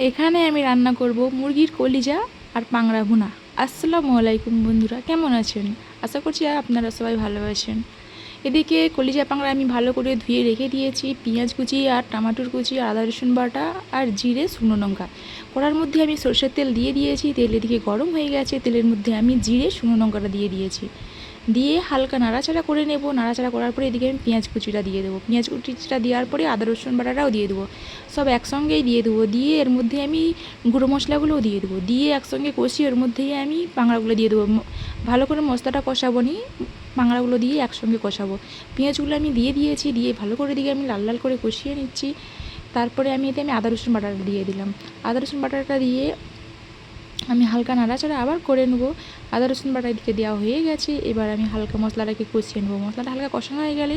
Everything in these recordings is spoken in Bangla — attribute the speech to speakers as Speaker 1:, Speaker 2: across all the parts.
Speaker 1: এখানে আমি রান্না করব মুরগির কলিজা আর পাংড়া ভুনা। আসসালামু আলাইকুম বন্ধুরা, কেমন আছেন? আশা করছি আপনারা সবাই ভালো আছেন। এদিকে কলিজা পাংড়া আমি ভালো করে ধুয়ে রেখে দিয়েছি। পেঁয়াজ কুচি আর টমাটোর কুচি, আদা রসুন বাটা আর জিরে, শুকনো লঙ্কা। কড়ার মধ্যে আমি সরষের তেল দিয়ে দিয়েছি। তেল এদিকে গরম হয়ে গেছে। তেলের মধ্যে আমি জিরে, শুকনো লঙ্কাটা দিয়ে দিয়েছি। দিয়ে হালকা নাড়াচাড়া করে নেব। নাড়াচাড়া করার পরে এদিকে আমি পেঁয়াজ কুচিটা দিয়ে দেবো। পেঁয়াজ কুচিটা দেওয়ার পরে আদা রসুন বাটাটাও দিয়ে দেবো। সব একসঙ্গেই দিয়ে দেবো। দিয়ে এর মধ্যে আমি গুঁড়ো মশলাগুলোও দিয়ে দেবো। দিয়ে একসঙ্গে কষিয়ে এর মধ্যেই আমি পাংড়াগুলো দিয়ে দেবো। ভালো করে মশলাটা কষাবো নি, পাংড়াগুলো দিয়ে একসঙ্গে কষাবো। পেঁয়াজগুলো আমি দিয়ে দিয়েছি। দিয়ে ভালো করে দিকে আমি লাল লাল করে কষিয়ে নিচ্ছি। তারপরে আমি আদা রসুন বাটাটা দিয়ে দিলাম। আদা রসুন বাটাটা দিয়ে আমি হালকা নাড়াচাড়া আবার করে নেবো। আদা রসুন বাটা এদিকে দেওয়া হয়ে গেছে। এবার আমি হালকা মশলাটাকে কষিয়ে নেবো। মশলাটা হালকা কষানো হয়ে গেলে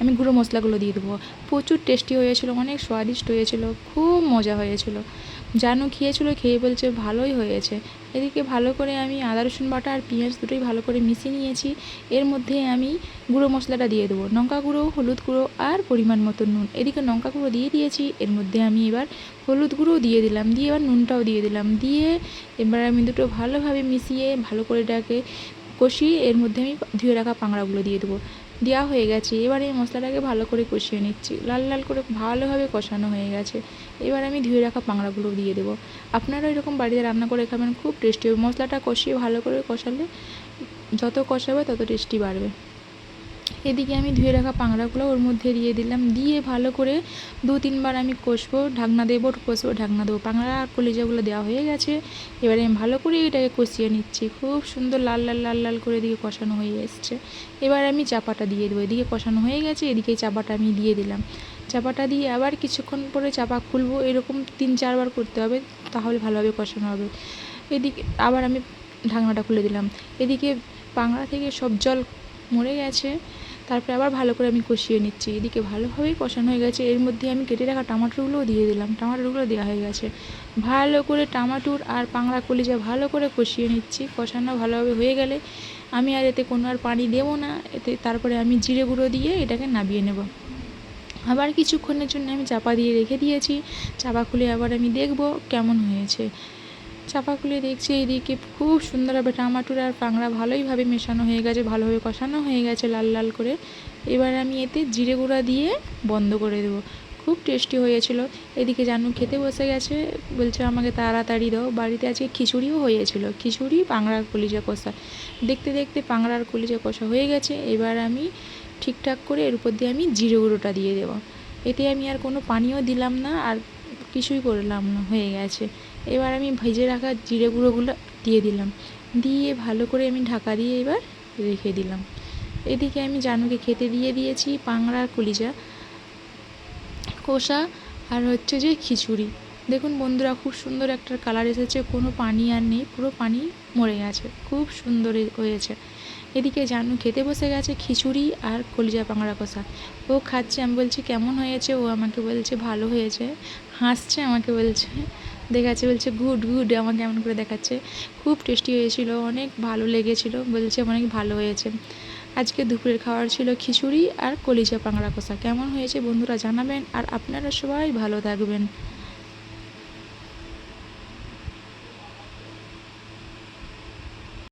Speaker 1: আমি গুঁড়ো মশলাগুলো দিয়ে দেবো। প্রচুর টেস্টি হয়েছিল, অনেক স্বাদিষ্ট হয়েছিল, খুব মজা হয়েছিল। জানু খেয়েছিল, খেয়ে বলছে ভালোই হয়েছে। এদিকে ভালো করে আমি আদা রসুন বাটা আর পেঁয়াজ দুটোই ভালো করে মিশিয়ে নিয়েছি। এর মধ্যে আমি গুঁড়ো মশলাটা দিয়ে দেবো। লঙ্কা গুঁড়ো, হলুদ গুঁড়ো আর পরিমাণ মতো নুন। এদিকে লঙ্কা গুঁড়ো দিয়ে দিয়েছি। এর মধ্যে আমি এবার হলুদ গুঁড়োও দিয়ে দিলাম। দিয়ে এবার নুনটাও দিয়ে দিলাম। দিয়ে এবার আমি দুটো ভালোভাবে মিশিয়ে ভালো করে এটাকে কষিয়ে এর মধ্যে আমি ধুয়ে রাখা পাংড়াগুলো দিয়ে দেবো। দেওয়া হয়ে গেছে। এবার এই মশলাটাকে ভালো করে কষিয়ে নিচ্ছি। লাল লাল করে ভালোভাবে কষানো হয়ে গেছে। এবার আমি ধুয়ে রাখা পাংড়াগুলো দিয়ে দেবো। আপনারা এরকম বাড়িতে রান্না করে খাবেন, খুব টেস্টি হবে। মশলাটা কষিয়ে ভালো করে কষালে যত কষাবে তত টেস্টি বাড়বে। এদিকে আমি ধুয়ে রাখা পাংড়াগুলো ওর মধ্যে দিয়ে দিলাম। দিয়ে ভালো করে 2-3 বার আমি কষবো, ঢাকনা দেবো, কষবো, ঢাকনা দেবো। পাংড়া আর কলিজাগুলো দেওয়া হয়ে গেছে। এবারে আমি ভালো করে এটাকে কষিয়ে নিচ্ছি। খুব সুন্দর লাল লাল লাল লাল করে এদিকে কষানো হয়ে এসছে। এবার আমি চাপাটা দিয়ে দেবো। এদিকে কষানো হয়ে গেছে, এদিকে চাপাটা আমি দিয়ে দিলাম। চাপাটা দিয়ে আবার কিছুক্ষণ পরে চাপা খুলবো। এরকম 3-4 বার করতে হবে, তাহলে ভালোভাবে কষানো হবে। এদিকে আবার আমি ঢাকনাটা খুলে দিলাম। এদিকে পাংড়া থেকে সব জল মরে গেছে। তারপরে আবার ভালো করে আমি কষিয়ে নিচ্ছি। এদিকে ভালোভাবেই কষানো হয়ে গেছে। এর মধ্যে আমি কেটে রাখা টমাটোরগুলোও দিয়ে দিলাম। টমাটোরগুলো দেওয়া হয়ে গেছে। ভালো করে টমাটোর আর পাংড়া কলিজা ভালো করে কষিয়ে নিচ্ছি। কষানো ভালোভাবে হয়ে গেলে আমি আর এতে কোনো আর পানি দেবো না। এতে তারপরে আমি জিরে গুঁড়ো দিয়ে এটাকে নামিয়ে নেব। আবার কিছুক্ষণের জন্য আমি চাপা দিয়ে রেখে দিয়েছি। চাপা খুলে আবার আমি দেখব কেমন হয়েছে। চাপা খুলে দেখছি এদিকে খুব সুন্দরভাবে টমাটোর আর পাংড়া ভালোইভাবে মেশানো হয়ে গেছে, ভালোভাবে কষানো হয়ে গেছে লাল লাল করে। এবার আমি এতে জিরে গুঁড়া দিয়ে বন্ধ করে দেবো। খুব টেস্টি হয়েছিল। এদিকে জানু খেতে বসে গেছে, বলছে আমাকে তাড়াতাড়ি দাও। বাড়িতে আজকে খিচুড়িও হয়েছিল, খিচুড়ি পাংড়ার কলিজা কষা। দেখতে দেখতে পাংড়ার কলিজা কষা হয়ে গেছে। এবার আমি ঠিকঠাক করে এর উপর দিয়ে আমি জিরে গুঁড়োটা দিয়ে দেবো। এতে আমি আর কোনো পানিও দিলাম না, আর কিছুই করলাম না, হয়ে গেছে। এবার আমি ভেজে রাখা জিরে গুঁড়োগুলো দিয়ে দিলাম। দিয়ে ভালো করে আমি ঢাকা দিয়ে এবার রেখে দিলাম। এদিকে আমি জানুকে খেতে দিয়ে দিয়েছি পাংড়ার কলিজা কষা আর হচ্ছে যে খিচুড়ি। দেখুন বন্ধুরা, খুব সুন্দর একটা কালার এসেছে, কোনো পানি আর নেই, পুরো পানি মরে গেছে, খুব সুন্দর হয়েছে। এদিকে জানু খেতে বসে গেছে খিচুড়ি আর কলিজা পাংড়া কষা। ও খাচ্ছে, আমি বলছি কেমন হয়েছে, ও আমাকে বলছে ভালো হয়েছে। হাসছে, আমাকে বলছে, দেখাচ্ছে, বলছে গুড গুড, আমাকে এমন করে দেখাচ্ছে। খুব টেস্টি হয়েছিল, অনেক ভালো লেগেছিল, বলছে অনেক ভালো হয়েছে। আজকে দুপুরের খাবার ছিল খিচুড়ি আর কলিজা পাংড়া কষা। কেমন হয়েছে বন্ধুরা জানাবেন, আর আপনারা সবাই ভালো থাকবেন।